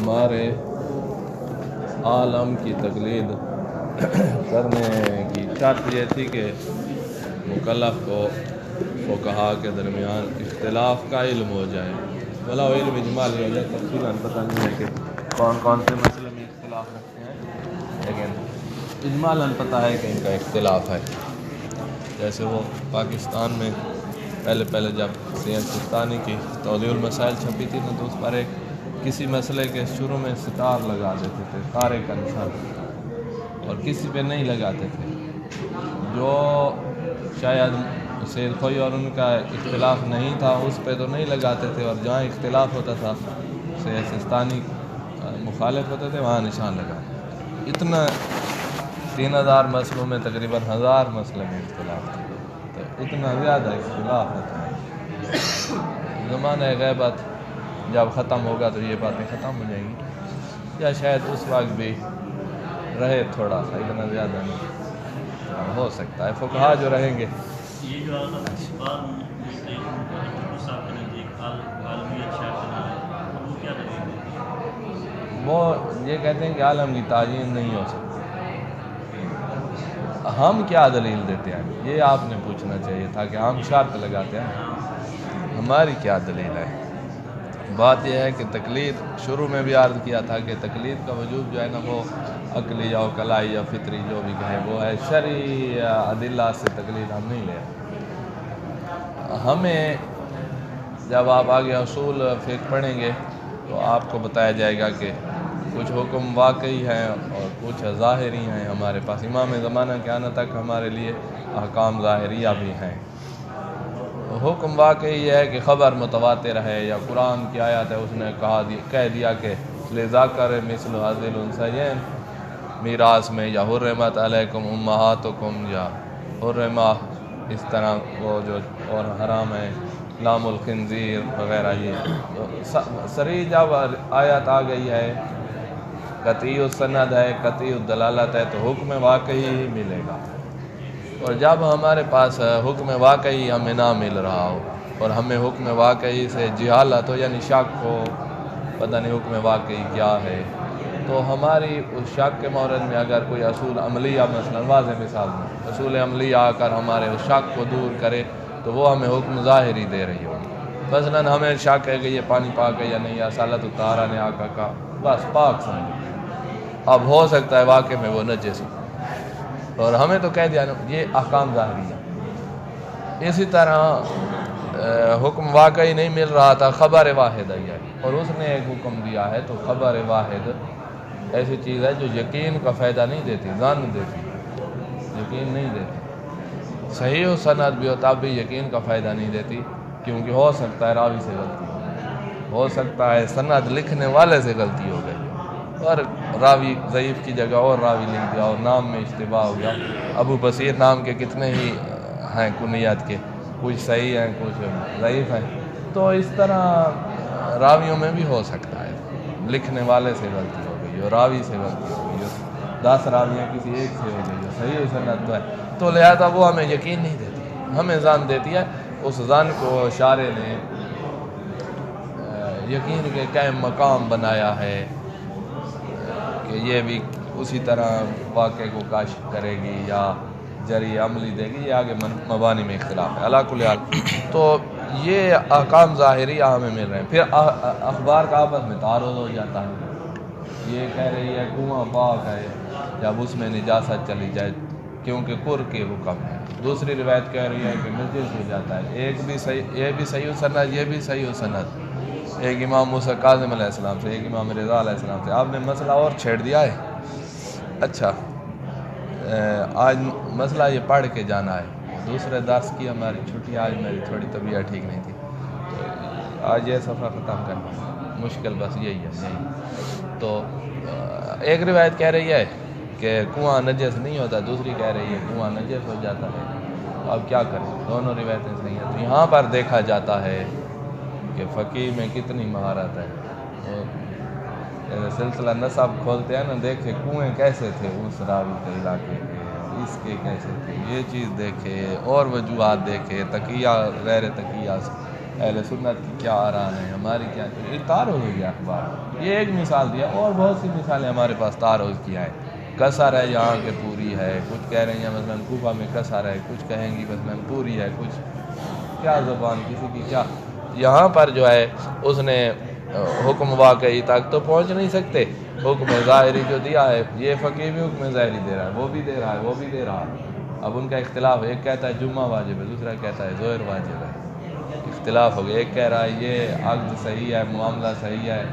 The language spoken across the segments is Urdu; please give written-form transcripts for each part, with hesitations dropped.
ہمارے عالم کی تقلید کرنے کی شرط یہ تھی کہ مکلف کو فقہا کے درمیان اختلاف کا علم ہو جائے، بھلا وہ علم اجمالی ہو جائے۔ تفصیلاً پتہ نہیں ہے کہ کون کون سے مسئلے میں اختلاف رکھتے ہیں، لیکن اجمالاً پتہ ہے کہ ان کا اختلاف ہے۔ جیسے وہ پاکستان میں پہلے جب سید سستانی کی توضیح المسائل چھپی تھی تو اس پر ایک کسی مسئلے کے شروع میں ستار لگا دیتے تھے، تارے کا نشان، اور کسی پہ نہیں لگاتے تھے۔ جو شاید سید خوئی اور ان کا اختلاف نہیں تھا اس پہ تو نہیں لگاتے تھے، اور جہاں اختلاف ہوتا تھا سید سستانی مخالف ہوتے تھے وہاں نشان لگاتے۔ اتنا 3000 مسئلوں میں تقریباً 1000 مسئلے میں اختلاف تھا، تو اتنا زیادہ اختلاف ہوتا ہے۔ زمانہ غیبت جب ختم ہوگا تو یہ باتیں ختم ہو جائیں گی، یا شاید اس وقت بھی رہے تھوڑا سا، اتنا زیادہ نہیں ہو سکتا ہے۔ فقہا جو رہیں گے یہ جو وہ یہ کہتے ہیں کہ عالم کی تعین نہیں ہو سکتی۔ ہم کیا دلیل دیتے ہیں، یہ آپ نے پوچھنا چاہیے تھا کہ ہم شرط لگاتے ہیں، ہماری کیا دلیل ہے۔ بات یہ ہے کہ تقلید شروع میں بھی عرض کیا تھا کہ تقلید کا وجود جو ہے نا وہ عقلی یا کلائی یا فطری جو بھی کہیں وہ ہے، شرعی ادلہ سے تقلید ہم نہیں لے رہے۔ ہمیں جب آپ آگے اصول فقہ پڑھیں گے تو آپ کو بتایا جائے گا کہ کچھ حکم واقعی ہیں اور کچھ ظاہری ہیں ہمارے پاس۔ امام زمانہ کے آنے تک ہمارے لیے احکام ظاہریہ بھی ہیں۔ حکم واقعی یہ ہے کہ خبر متواتر ہے یا قرآن کی آیت ہے، اس نے کہہ دیا کہ لذکر مثل حظ الانثیین میراث میں، یا حرمت علیکم امہاتکم، یا حرمہ اس طرح وہ جو اور حرام ہے لام الخنزیر وغیرہ۔ یہ صریح جب آیت آ گئی ہے، قطعی السند ہے، قطعی الدلالت ہے، تو حکم واقعی ہی ملے گا۔ اور جب ہمارے پاس حکم واقعی ہمیں نہ مل رہا ہو اور ہمیں حکم واقعی سے جہالت ہو، یعنی شک ہو، پتہ نہیں حکم واقعی کیا ہے، تو ہماری اس شک کے مورد میں اگر کوئی اصول عملیہ مثلا واضح مثال میں اصول عملیہ آ کر ہمارے اس شک کو دور کرے تو وہ ہمیں حکم ظاہری دے رہی ہوگی۔ مثلا ہمیں شک ہے کہ یہ پانی پاک ہے یا نہیں، یا صالت الطہارہ نے آقا کہا، بس پاک سمجھ، اب ہو سکتا ہے واقع میں وہ نجس ہو، اور ہمیں تو کہہ دیا نا یہ احکام ظاہری ہے۔ اسی طرح حکم واقعی نہیں مل رہا تھا، خبر واحد آئی ہے اور اس نے ایک حکم دیا ہے، تو خبر واحد ایسی چیز ہے جو یقین کا فائدہ نہیں دیتی، ظن دیتی، یقین نہیں دیتی۔ صحیح و سند بھی ہو تب بھی یقین کا فائدہ نہیں دیتی، کیونکہ ہو سکتا ہے راوی سے غلطی ہو سکتا ہے سند لکھنے والے سے غلطی ہو گئی، اور راوی ضعیف کی جگہ اور راوی لکھ دیا، اور نام میں اشتباہ ہو گیا۔ ابو بصیر نام کے کتنے ہی ہیں کنیات کے، کچھ صحیح ہیں کچھ ضعیف ہیں، تو اس طرح راویوں میں بھی ہو سکتا ہے لکھنے والے سے غلطی ہو گئی اور راوی سے غلطی ہو گئی، 10 راویاں کسی ایک سے ہو گئی، صحیح سند تو ہے، تو لہذا وہ ہمیں یقین نہیں دیتی، ہمیں ظن دیتی ہے۔ اس ظن کو شارع نے یقین کے قائم مقام بنایا ہے کہ یہ بھی اسی طرح واقعے کو کاشف کرے گی یا جری عملی دے گی، یہ آگے مبانی میں اختلاف ہے۔ علی کل حال تو یہ احکام ظاہری ہمیں مل رہے ہیں۔ پھر اخبار کا آپس میں تعارض ہو جاتا ہے، یہ کہہ رہی ہے کنواں پاک ہے جب اس میں نجاست چلی جائے کیونکہ قر کے حکم ہے، دوسری روایت کہہ رہی ہے کہ نجس ہو جاتا ہے، ایک بھی صحیح، یہ بھی صحیح سند، یہ بھی صحیح سند، ایک امام موسیٰ کاظم علیہ السلام سے، ایک امام رضا علیہ السلام سے۔ آپ نے مسئلہ اور چھیڑ دیا ہے۔ اچھا آج مسئلہ یہ پڑھ کے جانا ہے، دوسرے درس کی ہماری چھٹی، آج میری تھوڑی طبیعت ٹھیک نہیں تھی، تو آج یہ صفحہ ختم کرنا مشکل، بس یہی ہے۔ تو ایک روایت کہہ رہی ہے کہ کنواں نجس نہیں ہوتا، دوسری کہہ رہی ہے کنواں نجس ہو جاتا ہے، اب کیا کریں، دونوں روایتیں صحیح ہیں۔ تو یہاں پر دیکھا جاتا ہے کہ فقیہ میں کتنی مہارت ہے۔ سلسلہ نسب کھولتے ہیں نا، دیکھے کنویں کیسے تھے اس راوی کے علاقے کے، اس کے کیسے تھے، یہ چیز دیکھے اور وجوہات دیکھے، تقیہ غیر تقیہ سے، اہل سنت کی کیا آران ہے، ہماری کیا تعارض ہو گیا اخبار. یہ ایک مثال دیا، اور بہت سی مثالیں ہمارے پاس تعارض کیا ہے. کسر ہے یہاں کے پوری ہے، کچھ کہہ رہے ہیں مثلاً کوفہ میں کسر ہے، کچھ کہیں گی مثلاً پوری ہے، کچھ کیا زبان کسی کی کیا. یہاں پر جو ہے اس نے حکم واقعی تک تو پہنچ نہیں سکتے. حکم ظاہری جو دیا ہے، یہ فقیہ بھی حکم ظاہری دے رہا ہے، وہ بھی دے رہا ہے، وہ بھی دے رہا ہے. اب ان کا اختلاف ہے، ایک کہتا ہے جمعہ واجب ہے، دوسرا کہتا ہے ظہر واجب ہے. اختلاف ہو گیا. ایک کہہ رہا ہے یہ عقد صحیح ہے، معاملہ صحیح ہے،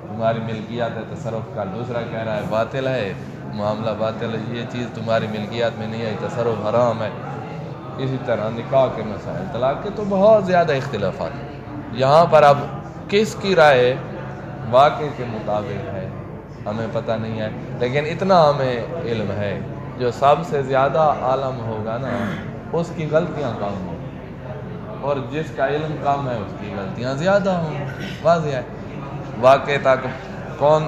تمہاری ملکیت ہے تصرف کا. دوسرا کہہ رہا ہے باطل ہے، معاملہ باطل ہے، یہ چیز تمہاری ملکیت میں نہیں ہے، تصرف حرام ہے. اسی طرح نکاح کے مسائل، طلاق کے تو بہت زیادہ اختلافات. یہاں پر اب کس کی رائے واقع کے مطابق ہے ہمیں پتہ نہیں ہے، لیکن اتنا ہمیں علم ہے جو سب سے زیادہ عالم ہوگا نا اس کی غلطیاں کم ہوں، اور جس کا علم کم ہے اس کی غلطیاں زیادہ ہوں. واضح ہے. واقع تک کون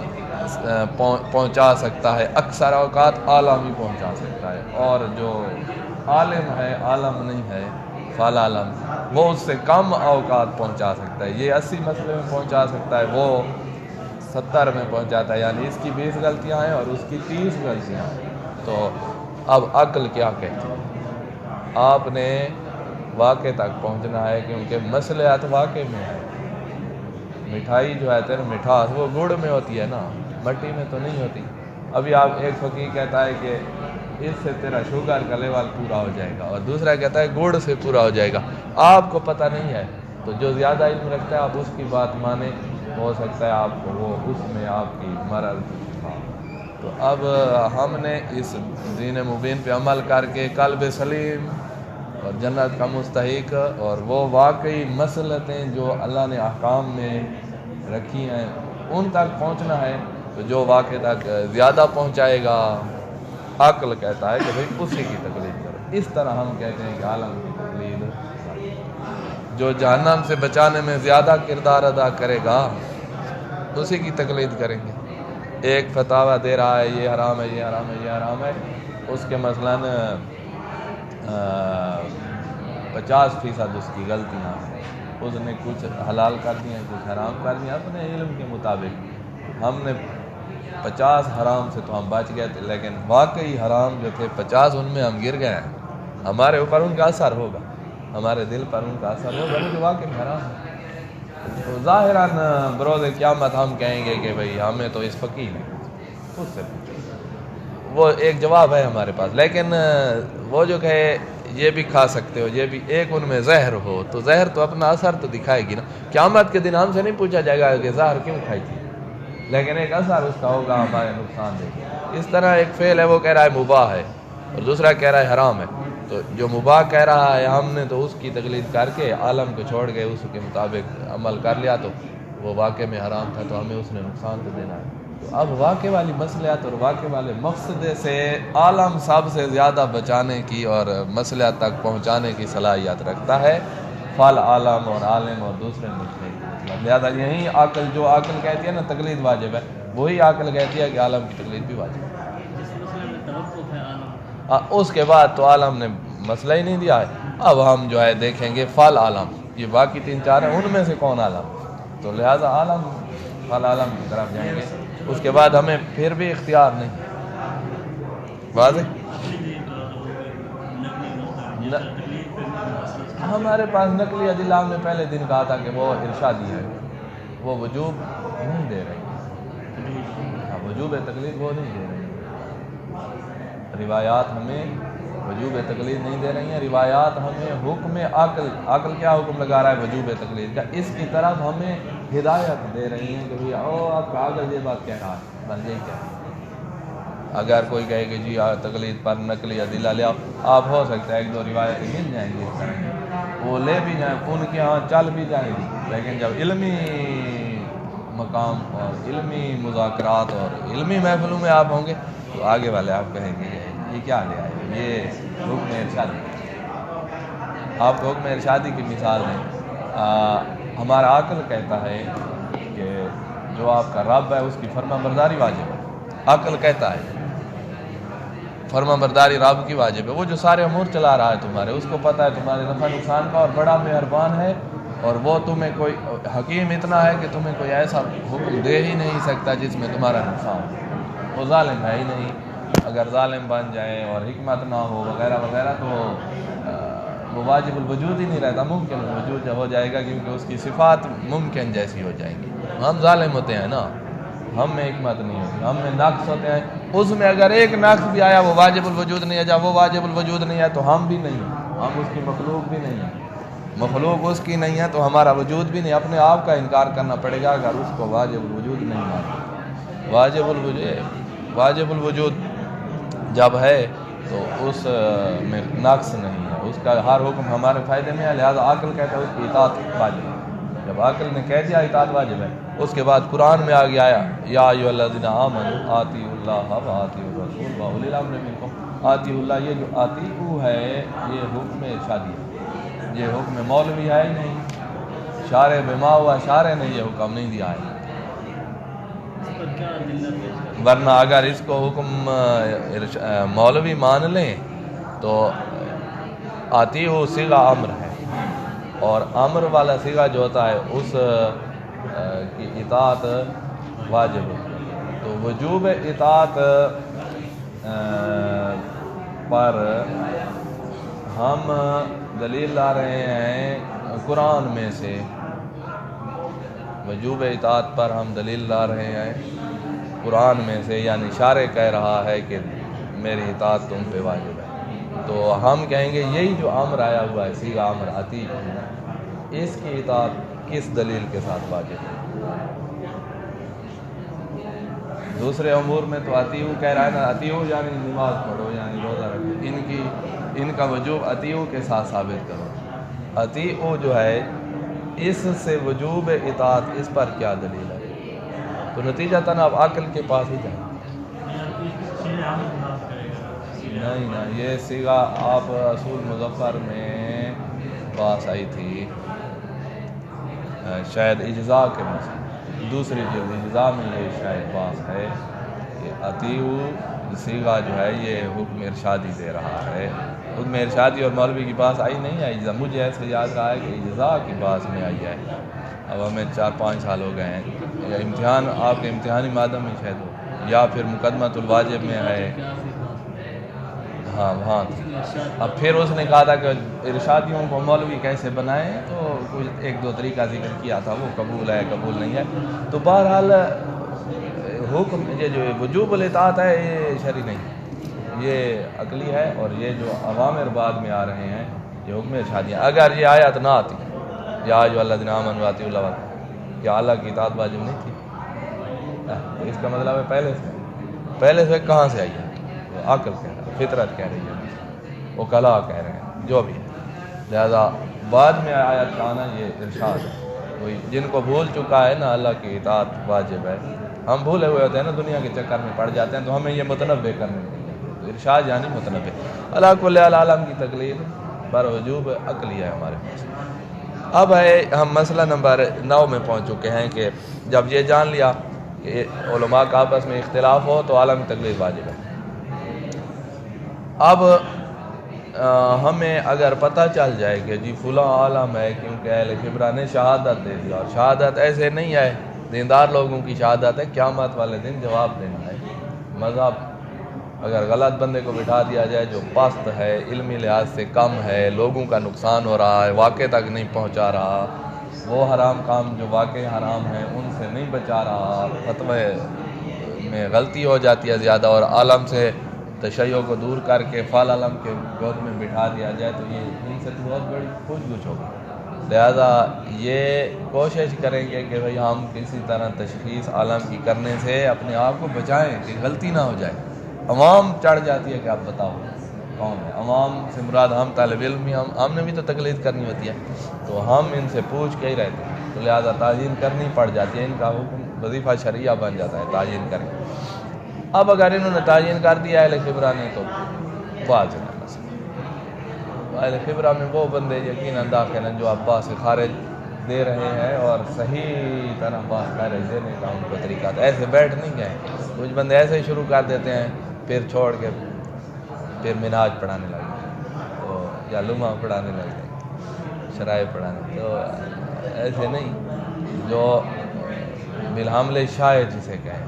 پہنچا سکتا ہے؟ اکثر اوقات عالم ہی پہنچا سکتا ہے، اور جو عالم ہے، عالم نہیں ہے، فال عالم، وہ اس سے کم اوقات پہنچا سکتا ہے. یہ 80 مسئلے میں پہنچا سکتا ہے، وہ 70 میں پہنچاتا ہے. یعنی اس کی 20 غلطیاں ہیں اور اس کی 30 غلطیاں ہیں. تو اب عقل کیا کہتی ہے؟ آپ نے واقع تک پہنچنا ہے، کیونکہ مسئلہ تو واقع میں ہے. مٹھائی جو ہے تیرے مٹھاس وہ گڑ میں ہوتی ہے نا، مٹی میں تو نہیں ہوتی. ابھی آپ ایک فقیر کہتا ہے کہ اس سے تیرا شوگر کا لیول پورا ہو جائے گا، اور دوسرا کہتا ہے گڑ سے پورا ہو جائے گا. آپ کو پتہ نہیں ہے، تو جو زیادہ علم رکھتا ہے آپ اس کی بات مانیں. ہو سکتا ہے آپ کو وہ اس میں آپ کی مرض. تو اب ہم نے اس دین مبین پہ عمل کر کے قلب سلیم اور جنت کا مستحق اور وہ واقعی مصلحتیں جو اللہ نے احکام میں رکھی ہیں ان تک پہنچنا ہے. تو جو واقع تک زیادہ پہنچائے گا، عقل کہتا ہے کہ بھئی اسی کی تقلید کرو. اس طرح ہم کہتے ہیں کہ عالم کی تقلید، جو جہنم سے بچانے میں زیادہ کردار ادا کرے گا اسی کی تقلید کریں گے. ایک فتاویٰ دے رہا ہے یہ حرام ہے، یہ حرام ہے، یہ حرام ہے، اس کے مثلاً 50% اس کی غلطیاں ہیں. اس نے کچھ حلال کر دیا، کچھ حرام کر دیا اپنے علم کے مطابق. ہم نے 50 حرام سے تو ہم بچ گئے تھے، لیکن واقعی حرام جو تھے 50 ان میں ہم گر گئے ہیں. ہمارے اوپر ان کا اثر ہوگا، ہمارے دل پر ان کا اثر ہوگا جو واقعی حرام ہے. تو ظاہراً بروز قیامت ہم کہیں گے کہ بھئی ہمیں تو اس فقیر نے اس سے وہ ایک جواب ہے ہمارے پاس. لیکن وہ جو کہے یہ بھی کھا سکتے ہو، یہ بھی، ایک ان میں زہر ہو تو زہر تو اپنا اثر تو دکھائے گی نا. قیامت کے دن ہم سے نہیں پوچھا جائے گا کہ زہر کیوں کھائی تھی، لیکن ایک اثر اس کا ہوگا ہمارے نقصان دے گا. اس طرح ایک فعل ہے وہ کہہ رہا ہے مباح ہے اور دوسرا کہہ رہا ہے حرام ہے. تو جو مباح کہہ رہا ہے ہم نے تو اس کی تقلید کر کے عالم کو چھوڑ کے اس کے مطابق عمل کر لیا، تو وہ واقع میں حرام تھا تو ہمیں اس نے نقصان تو دینا ہے. تو اب واقع والی مصلحت اور واقع والے مقصد سے عالم سب سے زیادہ بچانے کی اور مصلحت تک پہنچانے کی صلاحیت رکھتا ہے فال عالم اور عالم اور دوسرے مجتہد. لہٰذا یہی عقل، جو عقل کہتی ہے نا تقلید واجب ہے، وہی عقل کہتی ہے کہ عالم کی تقلید بھی واجب ہے. اس کے بعد تو عالم نے مسئلہ ہی نہیں دیا ہے. اب ہم جو ہے دیکھیں گے فال عالم، یہ باقی 3-4 ہیں ان میں سے کون عالم، تو لہٰذا عالم فال عالم کی طرف جائیں گے. اس کے بعد ہمیں پھر بھی اختیار نہیں. واضح؟ ہمارے پاس نقلی ادلہ ہم نے پہلے دن کہا تھا کہ وہ ارشادی ہے، وہ وجوب نہیں دے رہی. وجوب تقلید وہ نہیں دے رہی. روایات ہمیں وجوب تقلید نہیں دے رہی ہیں. روایات ہمیں حکم عقل کیا حکم لگا رہا ہے وجوب تقلید کا، اس کی طرف ہمیں ہدایت دے رہی ہیں کہ بھئی آپ کا عقل یہ بات کہہ رہا ہے، بس یہی کہہ رہا ہے. اگر کوئی کہے کہ جی تقلید پر نقلی ادلہ لے آؤ، آپ ہو سکتا ہے 1-2 روایتیں مل جائیں گی اس طرح، وہ لے بھی جائیں، ان کے ہاں چل بھی جائیں گی. لیکن جب علمی مقام اور علمی مذاکرات اور علمی محفلوں میں آپ ہوں گے تو آگے والے آپ کہیں گے یہ کیا لے آئے، یہ حکم ارشادی. آپ کو حکم ارشادی کی مثال ہے. ہمارا عقل کہتا ہے کہ جو آپ کا رب ہے اس کی فرما برداری واجب ہے. عقل کہتا ہے فرما برداری رب کی واجب ہے. وہ جو سارے امور چلا رہا ہے تمہارے، اس کو پتہ ہے تمہارے نفع نقصان کا اور بڑا مہربان ہے اور وہ تمہیں کوئی حکیم اتنا ہے کہ تمہیں کوئی ایسا حکم دے ہی نہیں سکتا جس میں تمہارا نقصان ہو، وہ ظالم ہے ہی نہیں۔ اگر ظالم بن جائے اور حکمت نہ ہو وغیرہ وغیرہ تو وہ واجب الوجود ہی نہیں رہتا، ممکن الوجود ہو جائے گا، کیونکہ اس کی صفات ممکن جیسی ہو جائیں گی۔ ہم ظالم ہوتے ہیں نا، ہم میں حکمت نہیں ہوتی، ہم میں نقص ہوتے ہیں، اس میں اگر ایک نقص بھی آیا وہ واجب الوجود نہیں ہے، جب وہ واجب الوجود نہیں ہے تو ہم بھی نہیں، ہم اس کی مخلوق بھی نہیں ہیں، مخلوق اس کی نہیں ہے تو ہمارا وجود بھی نہیں، اپنے آپ کا انکار کرنا پڑے گا اگر اس کو واجب الوجود نہیں مانا۔ واجب الوجود جب ہے تو اس میں نقص نہیں ہے، اس کا ہر حکم ہمارے فائدے میں ہے، لہذا عقل کہتا ہے اس کی اطاعت واجب ہے۔ جب عقل نے کہہ دیا اطاعت واجب ہے، اس کے بعد قرآن میں آگے آیا یا ایھا الذین آمنوا اطیعوا اللہ واطیعوا الرسول واولی الامر منکم۔ اطیعوا اللہ، یہ جو اطیعوا ہے یہ حکم ارشادی ہے، یہ حکم مولوی ہے ہی نہیں، شارع بما ہوا شارع نے یہ حکم نہیں دیا ہے، ورنہ اگر اس کو حکم مولوی مان لیں تو اطیعوا صیغہ امر ہے، اور امر والا صیغہ جو ہوتا ہے اس کی اطاعت واجب ہے، تو وجوب اطاعت پر ہم دلیل لا رہے ہیں قرآن میں سے، وجوب اطاعت پر ہم دلیل لا رہے ہیں قرآن میں سے، یعنی شارع کہہ رہا ہے کہ میری اطاعت تم پہ واجب ہے، تو ہم کہیں گے یہی جو امر آیا ہوا ہے صیغہ امر اطیعوا، اس کی اطاعت کس دلیل کے ساتھ واجب ہے؟ دوسرے امور میں تو اطیعوا کہہ رہا ہے نا، اطیعوا یعنی نماز پڑھو، یعنی روزہ رکھو، ان کا وجوب اطیعوا کے ساتھ ثابت کرو۔ اطیعوا جو ہے اس سے وجوب اطاعت، اس پر کیا دلیل ہے؟ تو نتیجتاً آپ عقل کے پاس ہی جائیں۔ نہیں، یہ صیغہ آپ اصول مظفر میں پاس آئی تھی، شاید اجزاء کے مسئلے، دوسری جلد اجزاء میں یہ شاید پاس ہے کہ اطیعوا صیغہ جو ہے یہ حکم ارشادی دے رہا ہے، حکم ارشادی اور مولوی کی پاس آئی نہیں ہے اجزاء، مجھے ایسے یاد رہا ہے کہ اجزاء کی پاس میں آئی ہے، اب ہمیں 4-5 سال ہو گئے ہیں، یا امتحان آپ کے امتحانی مادہ میں شاید ہو، یا پھر مقدمۃ الواجب میں ہے، ہاں وہاں تھی۔ اب پھر اس نے کہا تھا کہ ارشادیوں کو مولوی کیسے بنائیں، تو کچھ 1-2 طریقہ ذکر کیا تھا، وہ قبول ہے قبول نہیں ہے، تو بہرحال حکم یہ جو وجوب الاطاعت ہے یہ شرعی نہیں، یہ عقلی ہے، اور یہ جو اوامر بعد میں آ رہے ہیں یہ حکم ارشادی ہیں۔ اگر یہ آیت نہ آتی یا ایھا الذین آمنوا اطیعوا اللہ، کیا اللہ کی اطاعت واجب نہیں تھی؟ تو اس کا مطلب ہے پہلے سے کہاں سے آئی ہے؟ وہ عقل کہہ رہا ہے، فطرت کہہ رہی ہے، عقلاء کہہ رہے ہیں، جو بھی ہے، لہذا بعد میں آیت کا آنا یہ ارشاد ہے۔ وہی جن کو بھول چکا ہے نا اللہ کی اطاعت واجب ہے، ہم بھولے ہوئے ہوتے ہیں نا، دنیا کے چکر میں پڑ جاتے ہیں، تو ہمیں یہ متنبع کرنے چاہیے، تو ارشاد یعنی متنبع، اللہ کل عالم کی تقلید پر وجوب عقلی ہے ہمارے پاس۔ اب ہے ہم مسئلہ نمبر 9 میں پہنچ چکے ہیں کہ جب یہ جان لیا کہ علماء کا آپس میں اختلاف ہو تو عالم کی تقلید واجب ہے، اب ہمیں اگر پتہ چل جائے کہ جی فلاں عالم ہے کیونکہ اہل خبرہ نے شہادت دے دی، اور شہادت ایسے نہیں ہے دیندار لوگوں کی شہادت ہے، قیامت والے دن جواب دینا ہے، مذہب اگر غلط بندے کو بٹھا دیا جائے جو پست ہے، علمی لحاظ سے کم ہے، لوگوں کا نقصان ہو رہا ہے، واقع تک نہیں پہنچا رہا، وہ حرام کام جو واقع حرام ہیں ان سے نہیں بچا رہا، فتوے میں غلطی ہو جاتی ہے زیادہ، اور عالم سے تشیع کو دور کر کے فال عالم کے گود میں بٹھا دیا جائے تو یہ ان سے تو بہت بڑی پوچھ گچھ ہوگی، لہذا یہ کوشش کریں گے کہ بھئی ہم کسی طرح تشخیص عالم کی کرنے سے اپنے آپ کو بچائیں کہ غلطی نہ ہو جائے۔ عوام چڑھ جاتی ہے کہ آپ بتاؤ کون ہے، عوام سے مراد ہم طالب علم بھی، ہم نے بھی تو تقلید کرنی ہوتی ہے، تو ہم ان سے پوچھ کے ہی رہتے ہیں، تو لہذا تعیین کرنی پڑ جاتی ہے، ان کا حکم وظیفہ شرعیہ بن جاتا ہے تعیین کریں۔ اب اگر انہوں نے تعیین کر دیا اہل خبرہ نے تو واضح ہے مسئلہ، اہل خبرہ میں وہ بندے یقیناً داخل ہیں جو عباس سے خارج دے رہے ہیں، اور صحیح طرح عباس خارج دینے کا ان کو طریقہ تھا، ایسے بیٹھ نہیں گئے، کچھ بندے ایسے ہی شروع کر دیتے ہیں پھر چھوڑ کے پھر منہاج پڑھانے لگے تو یا لمحہ پڑھانے لگ جائیں، شرائع پڑھانے، تو ایسے نہیں، جو بالحمل شائع جسے کہیں،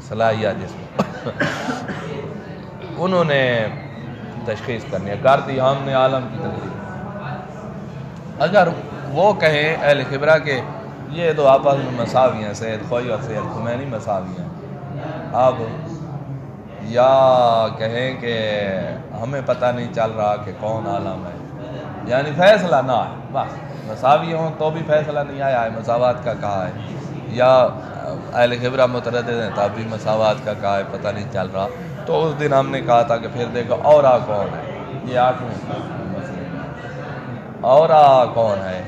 صلاحیت جس میں انہوں نے تشخیص کرنی ہے، کر دی ہم نے عالم کی تقریر۔ اگر وہ کہیں اہل خبرہ کہ یہ دو آپس میں مساوی ہیں، سید خوئی اور سید خمینی مساوی ہیں، اب یا کہیں کہ ہمیں پتہ نہیں چل رہا کہ کون عالم ہے، یعنی فیصلہ نہ ہے، بس مساوی ہوں تو بھی فیصلہ نہیں آیا ہے، مساوات کا کہا ہے، یا اہل خبرہ متردد ہیں تب بھی مساوات کا کہا ہے، پتہ نہیں چل رہا، تو اس دن ہم نے کہا تھا کہ پھر دیکھو اورا کون ہے، یہ آٹھویں مسئلے اورا کون ہے،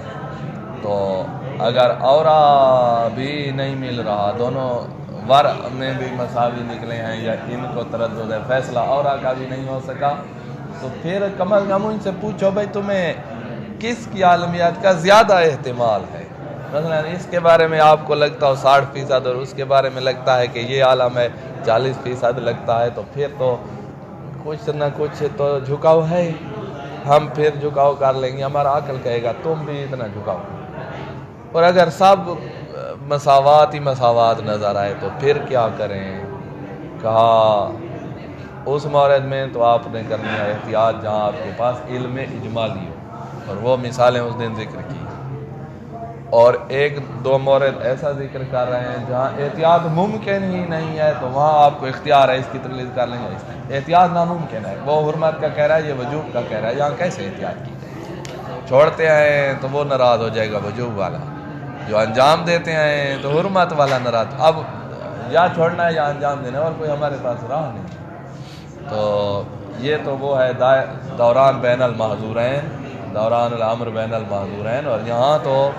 تو اگر اورا بھی نہیں مل رہا، دونوں ور میں بھی مساوی نکلے ہیں یا ان کو تردد ہے، فیصلہ اورا کا بھی نہیں ہو سکا، تو پھر کم از کم ان سے پوچھو بھائی تمہیں کس کی عالمیت کا زیادہ احتمال ہے، مثلا اس کے بارے میں آپ کو لگتا ہو 60% اور اس کے بارے میں لگتا ہے کہ یہ عالم ہے 40% لگتا ہے، تو پھر تو کچھ نہ کچھ تو جھکاؤ ہے، ہم پھر جھکاؤ کر لیں گے، ہمارا عقل کہے گا تم بھی اتنا جھکاؤ، اور اگر سب مساوات ہی مساوات نظر آئے تو پھر کیا کریں؟ کہا اس مورد میں تو آپ نے کرنی ہے احتیاط جہاں آپ کے پاس علم اجمالی ہو، اور وہ مثالیں اس دن ذکر کی، اور ایک دو مورد ایسا ذکر کر رہے ہیں جہاں احتیاط ممکن ہی نہیں ہے، تو وہاں آپ کو اختیار ہے اس کی تقلید کر لیں گے، احتیاط ناممکن ہے، وہ حرمت کا کہہ رہا ہے، یہ وجوب کا کہہ رہا ہے، یہاں کیسے احتیاط کی جائے؟ چھوڑتے ہیں تو وہ ناراض ہو جائے گا وجوب والا، جو انجام دیتے ہیں تو حرمت والا ناراض، اب یا چھوڑنا ہے یا انجام دینا ہے، اور کوئی ہمارے پاس راہ نہیں، تو یہ تو وہ ہے دوران بین المحظورین، دوران الامر بین المحظورین، اور یہاں تو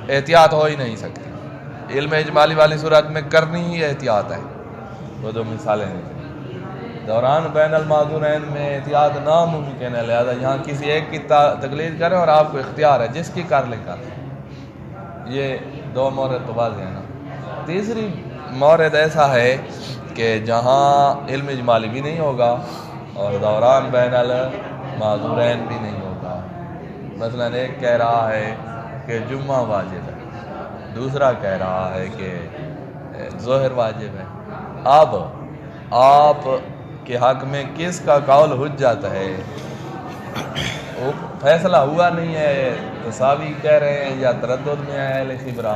احتیاط ہو ہی نہیں سکتی، علم اجمالی والی صورت میں کرنی ہی احتیاط ہے، وہ جو مثالیں ہیں دوران بین المحظورین میں احتیاط ناممکن ہے، لہذا یہاں کسی ایک کی تقلید کریں اور آپ کو اختیار ہے جس کی کر لیں کر لیں، یہ دو مورد تو واضح ہے نا۔ تیسری مورد ایسا ہے کہ جہاں علم اجمالی بھی نہیں ہوگا اور دوران بین المحظورین بھی نہیں ہوگا، مثلا ایک کہہ رہا ہے کہ جمعہ واجب ہے، دوسرا کہہ رہا ہے کہ ظہر واجب ہے، اب آپ کے حق میں کس کا قول حجت ہے؟ وہ فیصلہ ہوا نہیں ہے، تساوی کہہ رہے ہیں یا تردد میں ہے اہل خبرہ،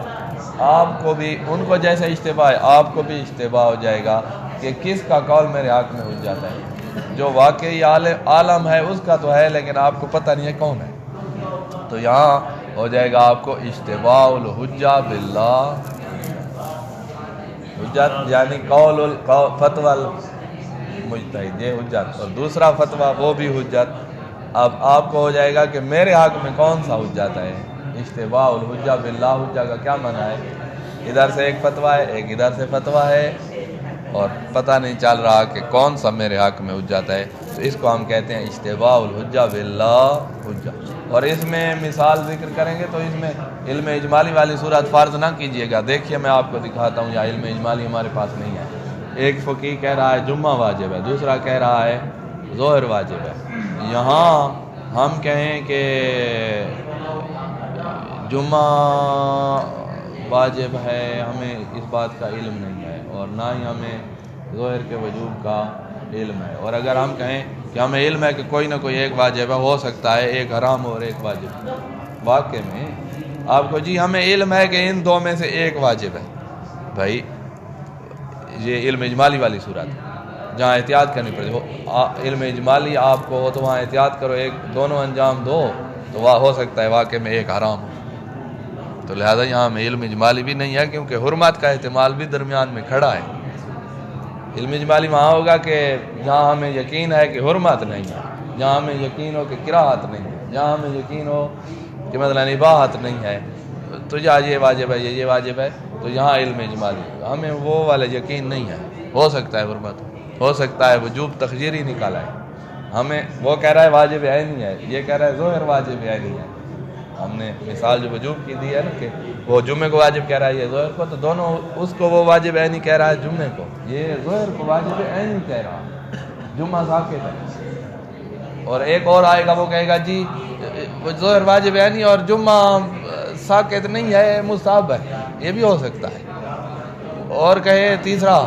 آپ کو بھی ان کو جیسے اشتباہ ہے آپ کو بھی اشتباہ ہو جائے گا کہ کس کا قول میرے حق میں حجت ہے، جو واقعی عالم ہے اس کا تو ہے لیکن آپ کو پتہ نہیں ہے کون ہے، تو یہاں ہو جائے گا آپ کو اشتباہ الحجہ باللہ، حجت یعنی قول فتوی المجتہد یہ حجت، اور دوسرا فتویٰ وہ بھی حجت، اب آپ کو ہو جائے گا کہ میرے حق میں کون سا حجت ہے، اشتباہ الحجہ باللہ، حجہ کا کیا معنی ہے؟ ادھر سے ایک فتویٰ ہے ایک ادھر سے فتویٰ ہے اور پتہ نہیں چل رہا کہ کون سا میرے حق میں حجت ہے، تو اس کو ہم کہتے ہیں اشتباہ الحجہ باللہ حجہ، اور اس میں مثال ذکر کریں گے تو اس میں علم اجمالی والی صورت فرض نہ کیجئے گا، دیکھیے میں آپ کو دکھاتا ہوں، یا علم اجمالی ہمارے پاس نہیں ہے، ایک فقیہ کہہ رہا ہے جمعہ واجب ہے، دوسرا کہہ رہا ہے ظہر واجب ہے، یہاں ہم کہیں کہ جمعہ واجب ہے، ہمیں اس بات کا علم نہیں ہے اور نہ ہی ہمیں ظہر کے وجوب کا علم ہے، اور اگر ہم کہیں کہ ہمیں علم ہے کہ کوئی نہ کوئی ایک واجب ہے، ہو سکتا ہے ایک حرام اور ایک واجب، واقع میں آپ کو جی ہمیں علم ہے کہ ان دو میں سے ایک واجب ہے، بھائی یہ علم اجمالی والی صورت جہاں احتیاط کرنی پڑے ہو، علم اجمالی آپ کو ہو تو وہاں احتیاط کرو، ایک دونوں انجام دو تو وہ ہو سکتا ہے واقع میں ایک حرام ہو، تو لہذا یہاں میں علم اجمالی بھی نہیں ہے کیونکہ حرمت کا احتمال بھی درمیان میں کھڑا ہے، علم اجمالی وہاں ہوگا کہ جہاں ہمیں یقین ہے کہ حرمت نہیں ہے، جہاں ہمیں یقین ہو کہ کراہت نہیں ہے، جہاں ہمیں یقین ہو کہ مثلا اباحت نہیں ہے، تو یہ واجب ہے یہ واجب ہے، تو یہاں علم اجمالی، ہمیں وہ والا یقین نہیں ہے، ہو سکتا ہے حرمت، ہو سکتا ہے وجوب تخیری نکالا ہے، ہمیں وہ کہہ رہا ہے واجب عینی ہے، یہ کہہ رہا ہے ظہر واجب عینی ہے، ہم نے مثال جو وجوب کی دی ہے نا کہ وہ جمعے کو واجب کہہ رہا ہے یہ ظہر کو، تو دونوں اس کو وہ واجب عینی کہہ رہا ہے جمعے کو، یہ ظہر کو واجب عینی کہہ رہا ہے، جمعہ ساکت ہے، اور ایک اور آئے گا وہ کہے گا جی ظہر واجب ہے نہیں اور جمعہ ساقط نہیں ہے، مستحب ہے، یہ بھی ہو سکتا ہے. اور کہے تیسرا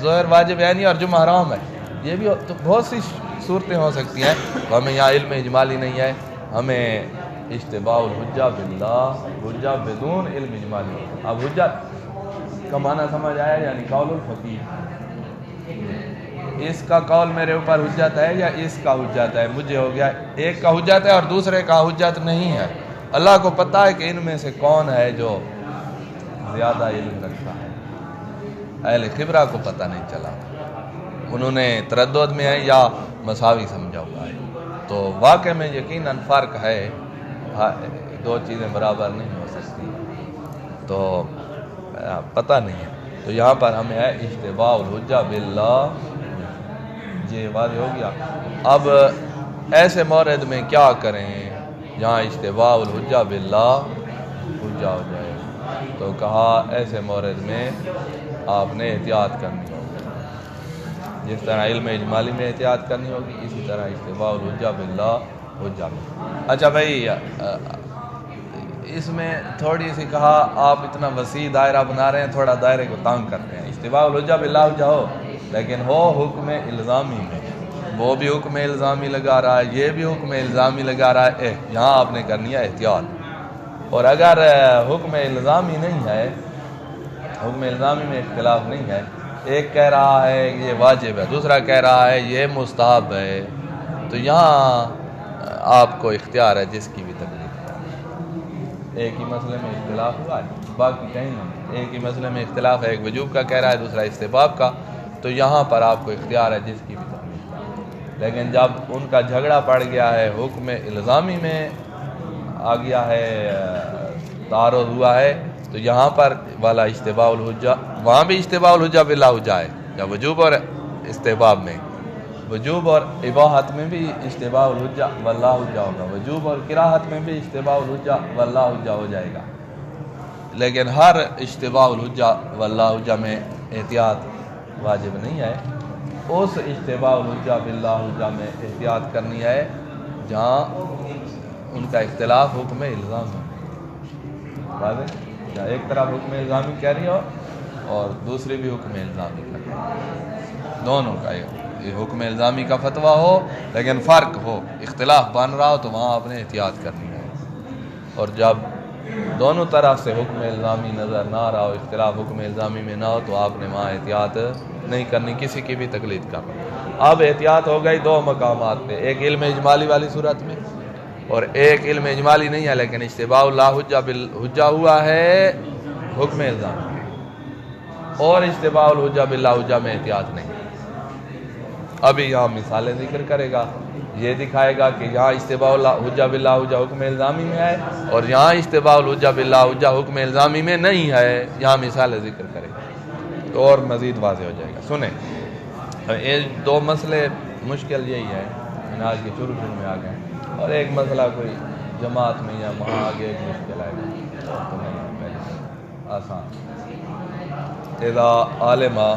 ظہر واجب ہے نہیں اور جمعہ حرام ہے، یہ بھی تو بہت سی صورتیں ہو سکتی ہیں. ہمیں یہاں علم اجمالی نہیں ہے، ہمیں اشتباہ الحجہ باللہ، حجہ بدون علم اجمالی. اب حجہ کا معنی سمجھ آیا، یعنی قول الفقیہ. اس کا قول میرے اوپر حجت ہے یا اس کا حجت ہے؟ مجھے ہو گیا ایک کا حجت ہے اور دوسرے کا حجت نہیں ہے. اللہ کو پتہ ہے کہ ان میں سے کون ہے جو زیادہ علم رکھتا ہے. اہل خبرہ کو پتہ نہیں چلا، انہوں نے تردد میں ہے یا مساوی سمجھا ہوا ہے. تو واقع میں یقیناً فرق ہے، دو چیزیں برابر نہیں ہو سکتی، تو پتہ نہیں ہے. تو یہاں پر ہمیں ہے اشتباہ الحجہ باللہ، یہ واضح ہو گیا. اب ایسے مورد میں کیا کریں جہاں اشتباہ الحجہ باللہ حجہ ہو جائے؟ تو کہا ایسے مورد میں آپ نے احتیاط کرنی ہوگی، جس طرح علم اجمالی میں احتیاط کرنی ہوگی اسی طرح اشتباہ الحجہ باللہ حجہ میں. اچھا بھائی، اس میں تھوڑی سی کہا آپ اتنا وسیع دائرہ بنا رہے ہیں، تھوڑا دائرے کو تنگ کرتے ہیں. اشتباہ الحجہ باللہ حجہ ہو لیکن ہو حکم الزامی میں، وہ بھی حکم الزامی لگا رہا ہے، یہ بھی حکم الزامی لگا رہا ہے. یہاں آپ نے کرنی ہے احتیاط. اور اگر حکم الزامی نہیں ہے، حکم الزامی میں اختلاف نہیں ہے، ایک کہہ رہا ہے یہ واجب ہے، دوسرا کہہ رہا ہے یہ مستحب ہے، تو یہاں آپ کو اختیار ہے جس کی بھی تکلیف. ایک ہی مسئلے میں اختلاف ہوا ہے، باقی کہیں نہیں. ایک ہی مسئلے میں اختلاف ہے، ایک وجوب کا کہہ رہا ہے، دوسرا استحباب کا، تو یہاں پر آپ کو اختیار ہے جس کی بھی تکلیف. لیکن جب ان کا جھگڑا پڑ گیا ہے، حکم الزامی میں آ گیا ہے، تعارض ہوا ہے، تو یہاں پر والا اشتباہ الحجہ، وہاں بھی اشتباہ الحجہ باللہ حجہ ہے، یا وجوب اور استحباب میں. وجوب اور اباحت میں بھی اشتباہ الحجہ واللہ حجہ ہوگا، وجوب اور کراہت میں بھی اشتباہ الحجہ واللہ حجہ ہو جائے گا. لیکن ہر اشتباہ الحجہ واللہ حجہ میں احتیاط واجب نہیں ہے. اس اشتباہ الحجہ باللہ حجہ میں احتیاط کرنی ہے جہاں ان کا اختلاف حکم الزام ہے. واضح؟ ایک طرف حکم الزامی کہہ رہی ہو اور دوسری بھی حکم الزامی کہہ رہی ہو، دونوں کا حکم الزامی کا فتویٰ ہو لیکن فرق ہو، اختلاف بن رہا ہو، تو وہاں آپ نے احتیاط کرنی ہے. اور جب دونوں طرف سے حکم الزامی نظر نہ آ رہا ہو، اختلاف حکم الزامی میں نہ ہو، تو آپ نے وہاں احتیاط نہیں کرنی، کسی کی بھی تقلید کرنا. اب احتیاط ہو گئی دو مقامات پہ، ایک علم اجمالی والی صورت میں اور ایک علم اجمالی نہیں ہے لیکن اشتباہ اللہ حجہ ہوا ہے حکم الزامی میں، اور اشتباہ الحجہ باللہ حجہ میں احتیاط نہیں. ابھی یہاں مثالیں ذکر کرے گا، یہ دکھائے گا کہ یہاں اشتباہ الحجہ باللہ حجہ حکم الزامی میں ہے اور یہاں اشتباہ الحجہ باللہ حجہ حکم الزامی میں نہیں ہے. یہاں مثالیں ذکر کرے گا تو اور مزید واضح ہو جائے گا. سنیں، یہ دو مسئلے مشکل یہی ہے، آج کے شروع میں آ گئے، اور ایک مسئلہ کوئی جماعت میں یا وہاں آگے ایک مشکل آئے گا تو نہیں آسان. اذا عالمہ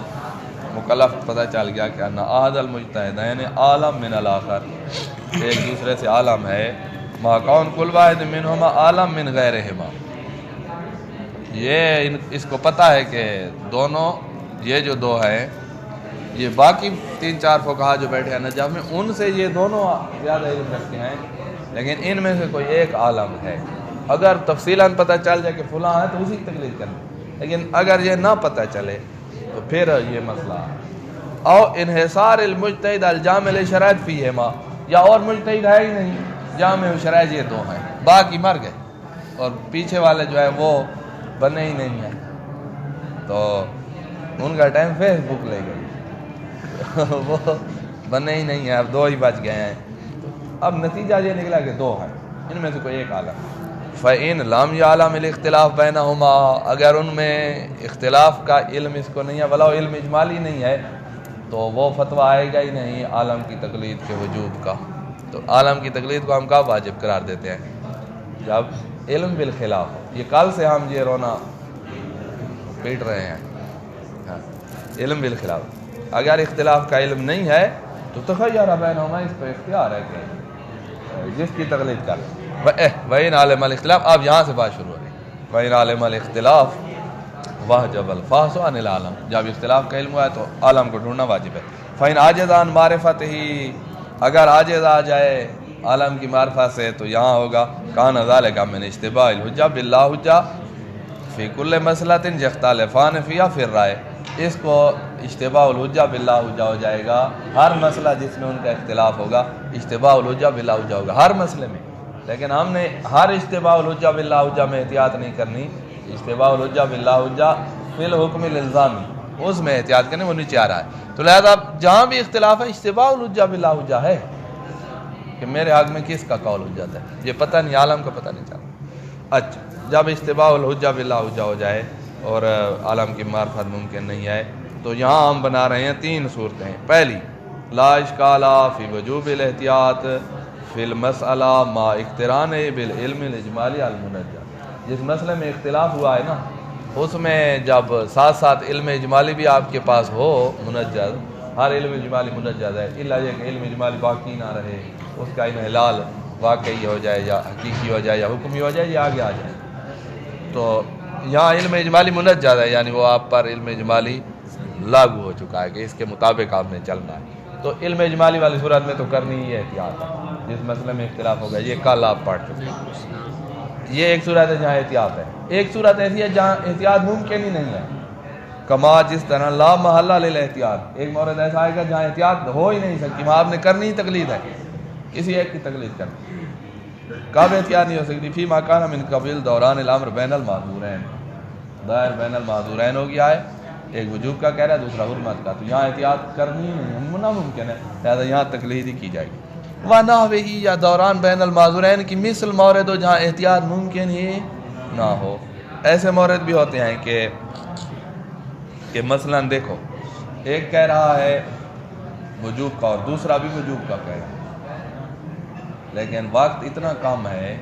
مکلف پتہ چل گیا کہ انا احد المجتہدین عالم من الاخر، ایک دوسرے سے عالم ہے، ما کون کل واحد منہما عالم من غیرہما، یہ اس کو پتہ ہے کہ دونوں یہ جو دو ہیں، یہ باقی 3-4 فقہا جو بیٹھے ہیں نجف میں، ان سے یہ دونوں زیادہ علم رکھتے ہیں، لیکن ان میں سے کوئی ایک عالم ہے. اگر تفصیلاً پتہ چل جائے کہ فلاں ہے تو اسی کی تقلید کرنا، لیکن اگر یہ نہ پتہ چلے تو پھر یہ مسئلہ او انحصار المجتہد الجامع لشرائط فیہما، یا اور مجتہد ہے ہی نہیں، جامع و شرائط یہ دو ہیں، باقی مر گئے اور پیچھے والے جو ہے وہ بنے ہی نہیں ہیں، تو ان کا ٹائم فیس بک لے گئی، وہ بنے ہی نہیں ہیں، اب دو ہی بچ گئے ہیں. اب نتیجہ یہ نکلا کہ دو ہیں، ان میں سے کوئی ایک عالم. فَإِن لَمْ يَعْلَمِ الْاخْتِلَافَ بَيْنَهُمَا، اگر ان میں اختلاف کا علم اس کو نہیں ہے، ولا علم اجمالی نہیں ہے، تو وہ فتویٰ آئے گا ہی نہیں عالم کی تقلید کے وجوب کا. تو عالم کی تقلید کو ہم کب واجب قرار دیتے ہیں؟ جب علم بالخلاف. یہ کل سے ہم یہ رونا پیٹ رہے ہیں، علم بالخلاف. اگر اختلاف کا علم نہیں ہے تو تخیر بینہما، اس پہ اختیار ہے کہ جس کی تقلید کر. وَإِنْ عَلِمَ الاختلاف، اب یہاں سے بات شروع ہو رہی ہے، وَإِنْ عَلِمَ الاختلاف وَحْجَبَ الْفَحْصُ عَنِ الْعَالَمِ، جب اختلاف کا علم ہوا ہے تو عالم کو ڈھونڈنا واجب ہے۔ فَإِنْ عَجَزَ عَنْ مَعْرِفَتِهِ، اگر عاجز آ جائے عالم کی معرفت سے تو یہاں ہوگا کان ذالک من اشتباہ الحجہ باللہ حجہ فی کل مسئلۃ یختلفان فیہا فی الرائے، اس کو اشتباہ الحجہ باللہ حجہ ہو جائے گا، ہر مسئلہ جس میں ان کا اختلاف ہوگا اشتباہ الحجہ باللہ حجہ ہوگا ہر مسئلے میں، لیکن ہم نے ہر اشتباہ الحجہ باللہ حجہ میں احتیاط نہیں کرنی، اشتباہ الحجہ باللہ حجہ فی الحکم الالزامی اس میں احتیاط کرنے، وہ نیچے آ رہا ہے۔ تو لہذا جہاں بھی اختلاف ہے اشتباہ الحجہ باللہ حجہ ہے کہ میرے حق میں کس کا قول حجت ہے، یہ پتہ نہیں، عالم کا پتہ نہیں چلا۔ اچھا، جب اشتباہ الحجہ باللہ حجہ ہو جائے اور عالم کی معرفت ممکن نہیں ہے تو یہاں ہم بنا رہے ہیں تین صورتیں۔ پہلی، لا اشکال فی وجوب الاحتیاط فی المسئلہ ما اقتران بالعلم الاجمالی المنجہ، جس مسئلے میں اختلاف ہوا ہے نا اس میں جب ساتھ ساتھ علم اجمالی بھی آپ کے پاس ہو منجز، ہر علم اجمالی منجز ہے، الا یہ کہ علم اجمالی باقی نہ رہے، اس کا انحلال واقعی ہو جائے یا حقیقی ہو جائے یا حکمی ہو جائے یا آگے آ جائے، تو یہاں علم اجمالی منجز ہے، یعنی وہ آپ پر علم اجمالی لاگو ہو چکا ہے کہ اس کے مطابق آپ نے چلنا ہے، تو علم اجمالی والی صورت میں تو کرنی ہی ہے احتیاط، جس مسئلے میں اختلاف ہو گیا، یہ کل آپ پڑھ چکے ہیں۔ یہ ایک صورت ہے جہاں احتیاط ہے، ایک صورت ایسی ہے جہاں احتیاط ممکن ہی نہیں ہے، کما جس طرح لا محلہ للاحتیاط، ایک مورد ایسا آئے گا جہاں احتیاط ہو ہی نہیں سکتی، وہاں آپ نے کرنی ہی تقلید ہے، کسی ایک کی تقلید کرنی، کب احتیاط نہیں ہو سکتی؟ فی ما کان من قبل دوران الامر بین المعذورین، دائر بین المعذورین ہو گیا ہے، ایک وجوب کا کہہ رہا ہے دوسرا حرمت کا، تو یہاں احتیاط کرنی ہی نہیں، ناممکن ہے، لہذا یہاں تقلید ہی کی جائے گی۔ وَنَحْوِهِ، یا دوران بین المعذورین کی مثل مورد ہو جہاں احتیاط ممکن ہی نہ ہو، ایسے مورد بھی ہوتے ہیں کہ مثلاً دیکھو ایک کہہ رہا ہے وجوب کا اور دوسرا بھی وجوب کا کہہ رہا ہے، لیکن وقت اتنا کم ہے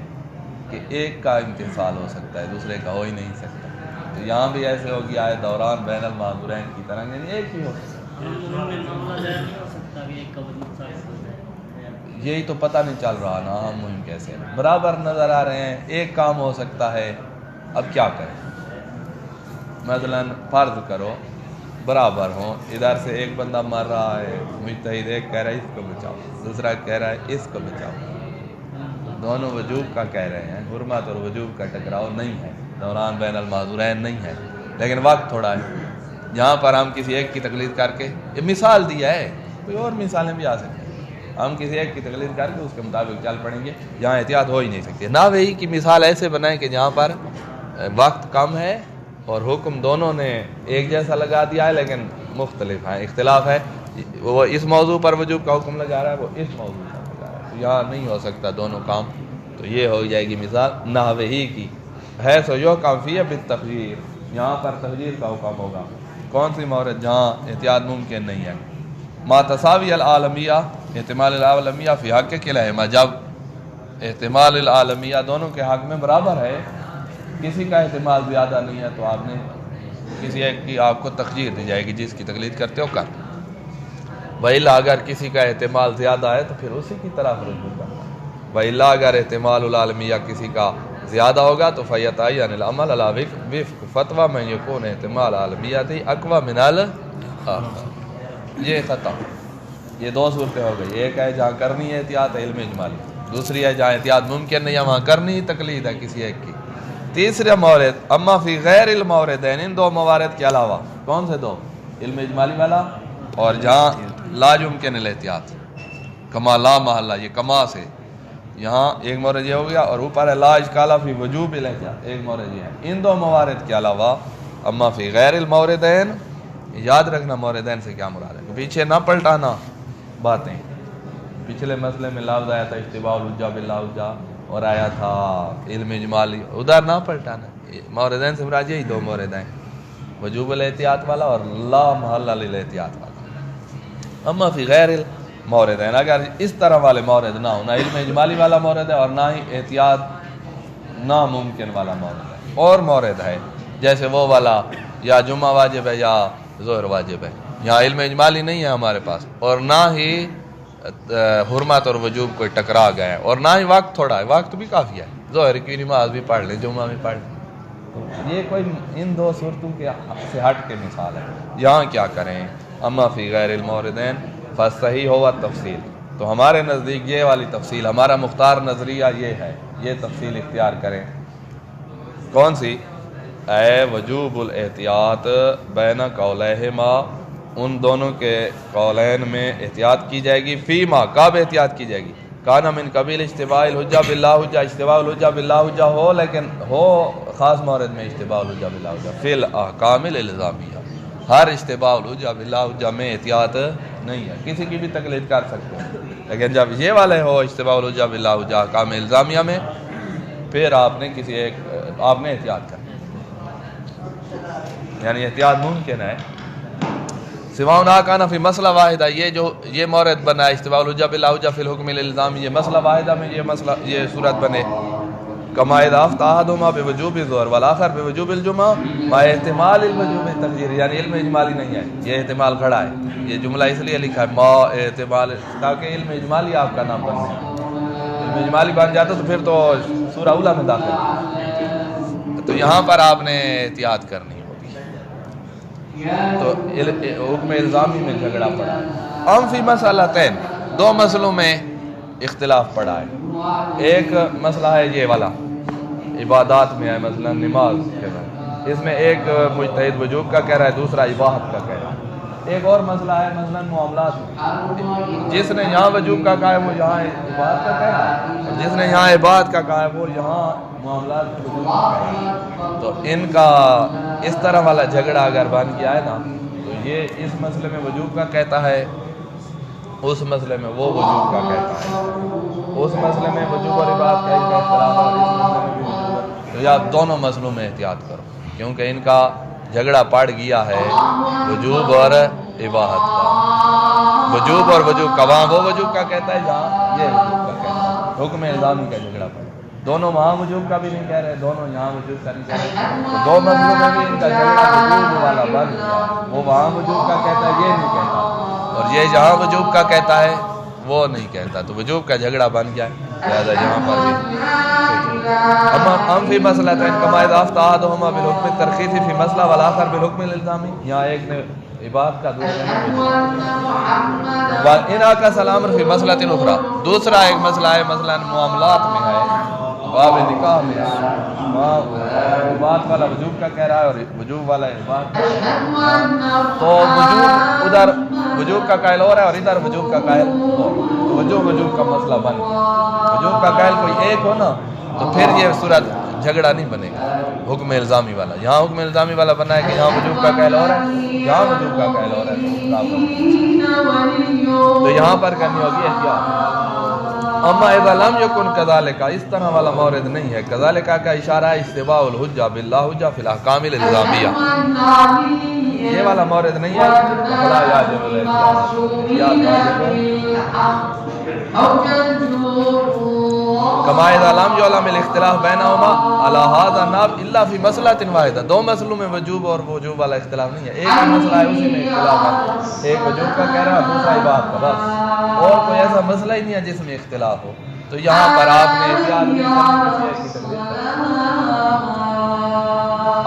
کہ ایک کا امتثال ہو سکتا ہے دوسرے کا ہو ہی نہیں سکتا، تو یہاں بھی ایسے ہو گیا ہے دوران بین المعذورین کی طرح، یعنی ایک ہی ہو سکتا، یہی تو پتہ نہیں چل رہا نا ہم مہم کیسے برابر نظر آ رہے ہیں، ایک کام ہو سکتا ہے، اب کیا کریں؟ مثلا فرض کرو برابر ہوں، ادھر سے ایک بندہ مر رہا ہے، مجتہد ایک کہہ رہا ہے اس کو بچاؤ، دوسرا کہہ رہا ہے اس کو بچاؤ، دونوں وجوب کا کہہ رہے ہیں، حرمت اور وجوب کا ٹکراؤ نہیں ہے، دوران بین المعذورین نہیں ہے، لیکن وقت تھوڑا ہے، یہاں پر ہم کسی ایک کی تقلید کر کے، یہ مثال دیا ہے، کوئی اور مثالیں بھی آ سکتی ہیں، ہم کسی ایک کی تقلید کر کے اس کے مطابق چل پڑیں گے، جہاں احتیاط ہو ہی نہیں سکتی۔ نحوی کی مثال ایسے بنائیں کہ جہاں پر وقت کم ہے اور حکم دونوں نے ایک جیسا لگا دیا ہے لیکن مختلف ہیں، اختلاف ہے، وہ اس موضوع پر وجوب کا حکم لگا رہا ہے، وہ اس موضوع پر لگا رہا ہے، تو یہاں نہیں ہو سکتا دونوں کام، تو یہ ہو جائے گی مثال نحوی کی، ہے سو یو کافی بالتخییر، یہاں پر تخییر کا حکم ہوگا، کون سی مورد جہاں احتیاط ممکن نہیں ہے؟ ما تساوی العالمیہ، احتمال العالمیہ فی حق کلہما، جب احتمال العالمیہ دونوں کے حق میں برابر ہے، کسی کا احتمال زیادہ نہیں ہے تو آپ نے کسی ایک کی آپ کو تخییر دی جائے گی، جس کی تقلید کرتے ہو کر، وَإِلَّا اگر کسی کا احتمال زیادہ ہے تو پھر اسی کی طرف رجوع کرنا، وَإِلَّا اگر احتمال العالمیہ کسی کا زیادہ ہوگا تو فَيَتَعَيَّنُ الْعَمَلُ عَلَىٰ وِفْقِ فَتْوَىٰ مَنْ يَكُونُ احتمال عالمیہ اقویٰ من الآخر، یہ ختم، یہ دو صورتیں ہو گئی، ایک ہے جہاں کرنی ہے احتیاط ہے علم اجمالی، دوسری ہے جہاں احتیاط ممکن نہیں ہے وہاں کرنی ہی تقلید ہے کسی ایک کی۔ تیسرا مورد اما فی غیر الموردین، ان دو موارد کے علاوہ، کون سے دو؟ علم اجمالی والا اور جہاں لا یمکن الاحتیاط، کما لا محلہ، یہ کما سے یہاں ایک مورد یہ ہو گیا، اور اوپر ہے لا اشکال فی وجوب الاحتیاط، ایک مورد یہ ہے، ان دو موارد کے علاوہ اما فی غیر الموردین، یاد رکھنا موردین سے کیا مراد ہے، پیچھے نہ پلٹانا باتیں، پچھلے مسئلے میں لفظ آیا تھا اشتباہ الحجہ باللہ حجہ اور آیا تھا علم اجمالی، ادھر نہ پلٹانا، موردین سے مراد یہی دو مورد ہیں، وجوب الاحتیاط والا اور لا محل للاحتیاط والا۔ اما فی غیر الموردین، اگر اس طرح والے مورد نہ ہو، نہ علم اجمالی والا مورد ہے اور نہ ہی احتیاط ناممکن والا مورد ہے، اور مورد ہے جیسے وہ والا یا جمعہ واجب ہے یا ظہر واجب ہے، یہاں علم اجمالی نہیں ہے ہمارے پاس اور نہ ہی حرمت اور وجوب کوئی ٹکرا گئے اور نہ ہی وقت تھوڑا ہے، وقت بھی کافی ہے، ظہر کی نماز بھی پڑھ لیں، جمعہ بھی پڑھ لیں. تو یہ کوئی ان دو صورتوں کے سے ہٹ کے مثال ہے. یہاں کیا کریں؟ اما فی غیر الموردین فصحیح ہوا تفصیل. تو ہمارے نزدیک یہ والی تفصیل، ہمارا مختار نظریہ یہ ہے، یہ تفصیل اختیار کریں. کون سی؟ اے وجوب الاحتیاط بین قولہما، ان دونوں کے قولین میں احتیاط کی جائے گی. فیما، کب احتیاط کی جائے گی؟ کانا من قبیل اشتباہ الحجہ باللہ حجہ، اشتباہ الحجہ باللہ حجہ ہو، لیکن ہو خاص مورد میں اشتباہ الحجہ باللہ حجہ فی الاحکام الالزامیہ. ہر اشتباہ الحجہ باللہ حجہ میں احتیاط نہیں ہے، کسی کی بھی تقلید کر سکتے ہیں، لیکن جب یہ والے ہو اشتباہ الحجہ باللہ حجہ احکام الزامیہ میں، پھر آپ نے کسی ایک آپ نے احتیاط کرنا، یعنی احتیاط ممکن ہے. سواء کان فی مسئلہ واحدہ، یہ مورد بنا ہے اشتباہ الحجہ باللہ حجہ فی الحکم الالزامی، یہ مسئلہ واحدہ میں یہ صورت بنے. کما اذا افتى احدهما بوجوب الظہر والآخر بوجوب الجمعہ مع احتمال الوجوب التقدیری، یعنی علم اجمالی نہیں ہے، یہ احتمال کھڑا ہے. یہ جملہ اس لیے لکھا ہے ما احتمال، تاکہ علم اجمالی آپ کا نام بن جائے. علم اجمالی بن جاتا تو پھر تو سورہ اولیٰ میں داخل ہے. تو یہاں پر آپ نے احتیاط کرنی ہوگی. تو حکم الزامی میں جھگڑا پڑا ہے. ام فی مسئلتین، دو مسئلوں میں اختلاف پڑا ہے. ایک مسئلہ ہے یہ والا عبادات میں ہے، مثلا نماز کے بعد، اس میں ایک مجتہد وجوب کا کہہ رہا ہے، دوسرا اباحت کا کہہ رہا ہے. ایک اور مسئلہ ہے مثلا معاملات میں، جس نے یہاں وجوب کا کہا ہے وہ یہاں عبادت کا کہہ رہا ہے، اور جس نے یہاں عبادت کا کہا ہے وہ یہاں معاملات وجوب کا کہہ رہا ہے. تو ان کا اس طرح والا جھگڑا اگر بن گیا ہے نا، تو یہ اس مسئلے میں وجوب کا کہتا ہے، اس مسئلے میں وہ وجوب کا کہتا ہے. اس مسئلے میں وجوب اور عبادت کا اختلاف ہے، اور اس مسئلے میں بھی وجوب ہے. تو یا دونوں مسئلوں میں احتیاط کرو، کیونکہ ان کا جھگڑا پڑ گیا ہے وجوب اور عبادت کا. وجوب اور وجوب کا، وہاں وہ وجوب کا کہتا ہے جہاں یہ وجوب کا کہتا ہے. حکم الزامی کا جھگڑا پڑا، دونوں وہاں وجوب کا بھی نہیں کہہ رہے، دونوں یہاں وجوب کا نہیں کہہ رہے. تو دو مسئلوں میں بھی ان کا جھگڑا وجوب والا بن گیا. وہ وہاں وجوب کا کہتا ہے، یہ نہیں کہتا، اور یہ جہاں وجوب کا کہتا ہے وہ نہیں کہتا. تو وجوب کا جھگڑا بن گیا ہے، لہذا یہاں پر بھی. ہم فی مسئلہ کما اذا افتى احدهما بالحکم الترخیصی فی مسئلہ والآخر بالحکم الالزامی، یہاں ایک نے عبادت کا، دوسرے نے انعکس الامر فی مسئلہ اخرى. دوسرا ایک مسئلہ ہے مثلا معاملات میں ہے، باب نکاح میں، عبادت والا وجوب کا کہہ رہا ہے اور وجوب والا عبادت کا کہہ رہا ہے. تو وجوب ادھر وجوب کا قائل ہو رہا ہے اور ادھر وجوب کا قائل ہو، وجوب کا مسئلہ بن گیا. وجوب کا قائل کوئی ایک ہو نا، تو پھر یہ صورت جھگڑا نہیں بنے گا حکم الزامی والا. یہاں حکم الزامی والا بنا ہے کہ یہاں وجوب کا قائل ہو رہا ہے، یہاں وجوب کا قائل ہو رہا ہے، تو یہاں پر کرنی ہوگی احتیاط. اما اذا لم یکن کذالک، اس طرح والا مورد نہیں ہے. کذالک کا اشارہ ہے اشتباہ الحجہ باللہ حجہ فی الاحکام الالزامیہ، یہ والا مورد نہیں ہے. فلا یاجب کما اذا لم یعلم الاختلاف بینہما علی ھذا النحو الا فی مسئلۃ واحدہ. دو مسئلوں میں وجوب اور وجوب والا اختلاف نہیں ہے، ایک ہی مسئلہ ہے اسی میں اختلاف ہے. ایک وجوب کا کہہ رہا ہے، دوسرا عبادت کا، بس. اور کوئی ایسا مسئلہ ہی نہیں ہے جس میں اختلاف ہو. تو یہاں پر آپ نے احتیاط نہیں کرنی، کسی ایک کی تقلید کرنی.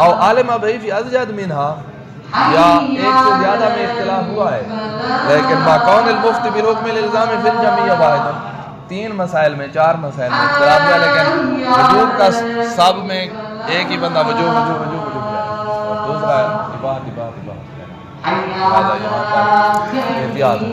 او عالم بہی فی ازجد منہا، یا ایک سے زیادہ میں اختلاف ہوا ہے، لیکن ما کون المفتی بالحکم الالزامی فی الجمیع واحدا. تین مسائل میں، چار مسائل میں اختلاف ہے، لیکن وجوب کا سب میں ایک ہی بندہ وجوب جائے، اور دوسرا عبادت. لہذا یہاں پر احتیاط ہے.